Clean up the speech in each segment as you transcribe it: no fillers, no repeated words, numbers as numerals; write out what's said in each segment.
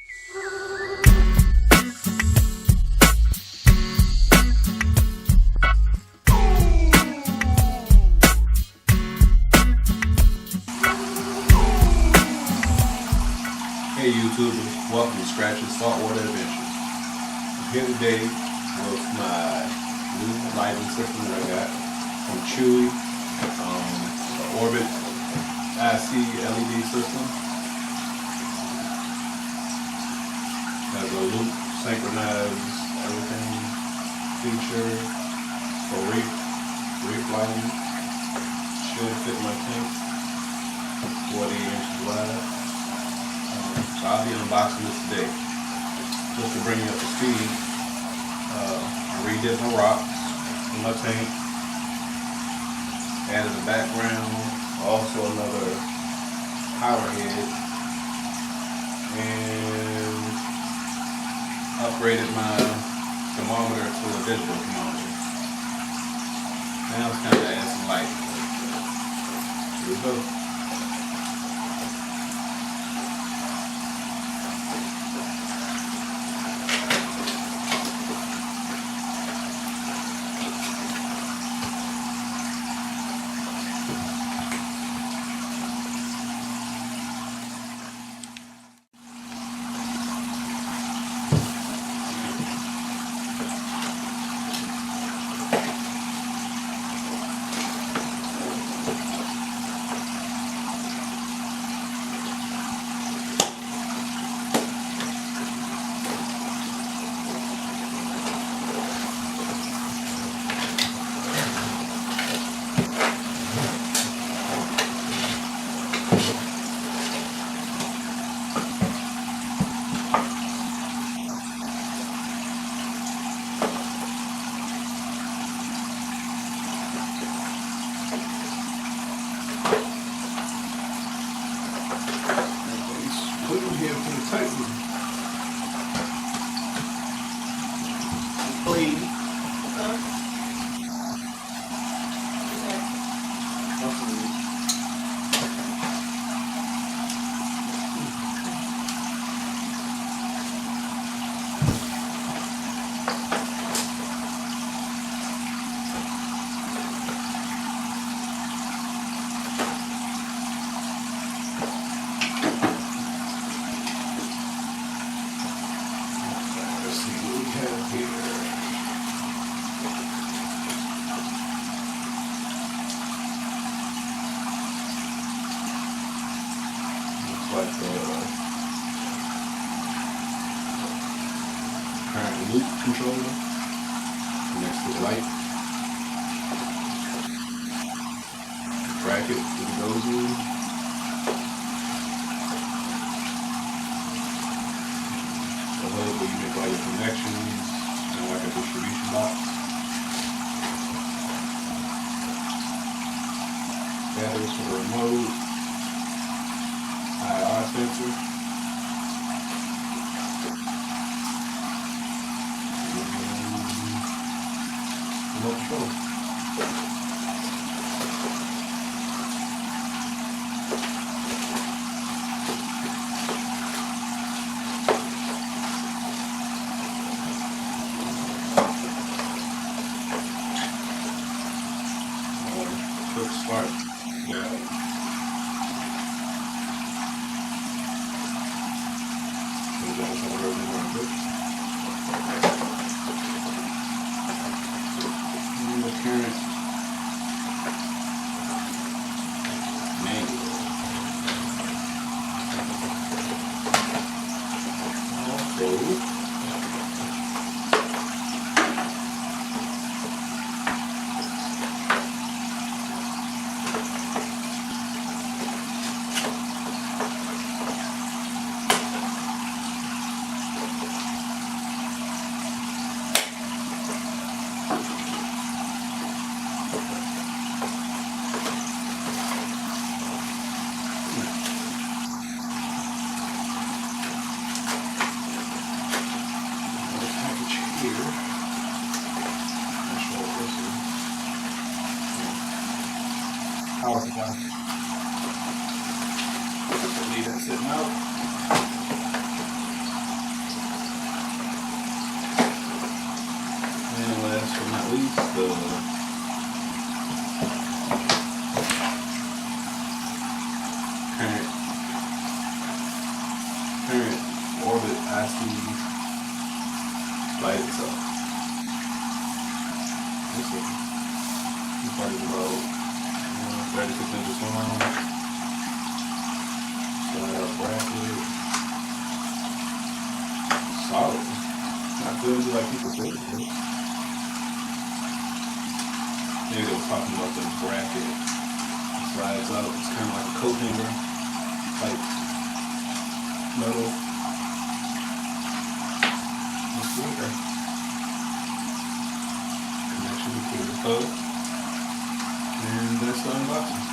Hey YouTubers, welcome to Scratch's Saltwater Adventures. I'm here today with my new lighting system that I got from Chewy, the Orbit IC LED system. Has a loop synchronized everything feature for reef lighting. Should fit my tank, 40 inches wide. So I'll be unboxing this today. Just to bring you up to speed, I redid my rocks in my tank, added a background, also another power head, and upgraded my thermometer to a digital thermometer. Now it's time to add some light. Here we go. Put them here for the tight one. Clean. Like the current loop controller next to the light. Bracket that it goes in. The hood where you make all your connections, and like a distribution box. Batteries for the remote. IR sensor. Remote control. Quick start. Yeah. Current manual. Also, power supply. Leave that sitting out. it icy by itself. This part is about 36 inches long. Got bracket. Solid. Not flimsy like people think it is. Maybe they were talking about the bracket. It slides out. It's kind of like a coat hanger type metal. Let's see here. Connection between the hub and that's the unboxing.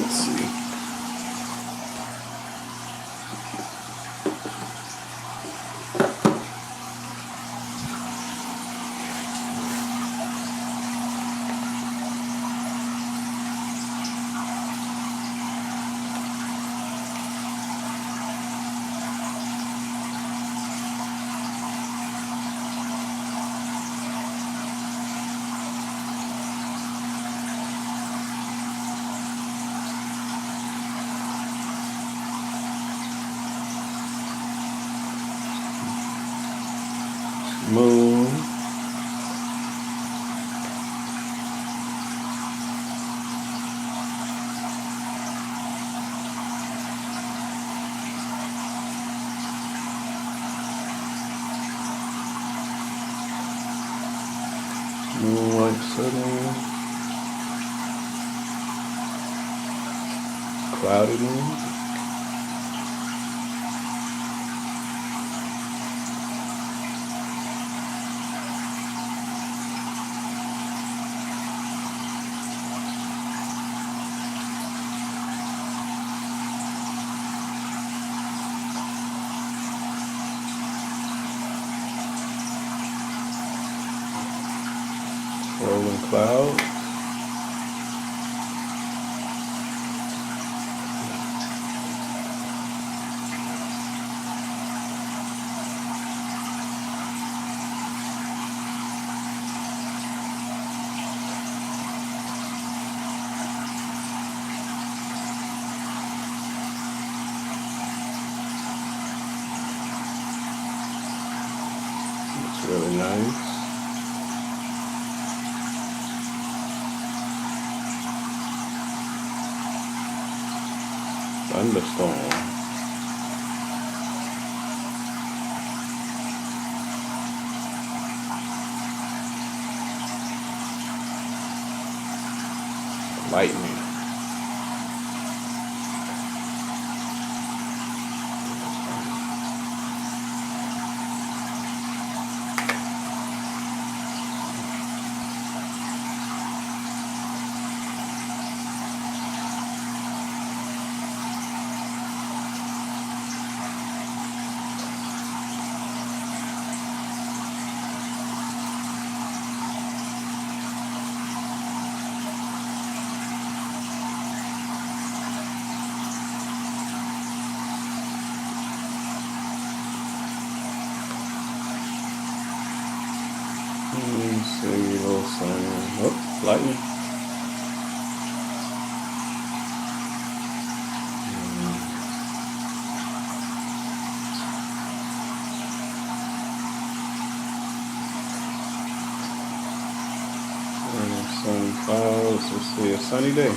Let's see. Moon. Moonlight setting. Cloudy moon. Rolling clouds. Looks really nice. Thunderstorm. Lightning. See a little sun. Oh, lightning. Sun clouds. Let's see a sunny day.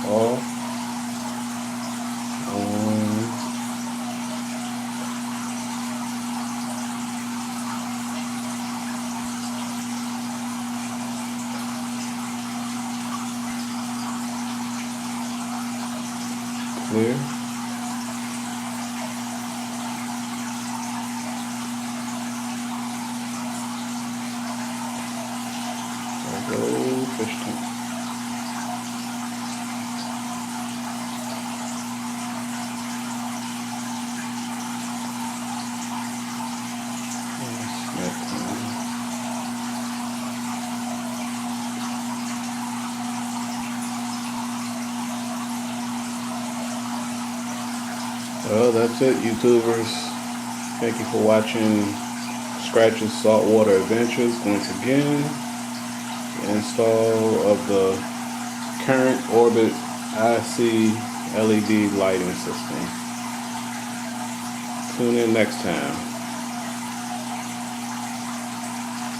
Off. On. Clear. There go fish tank. Well, that's it, YouTubers. Thank you for watching Scratch's Saltwater Adventures. Once again, the install of the current Orbit IC LED lighting system. Tune in next time.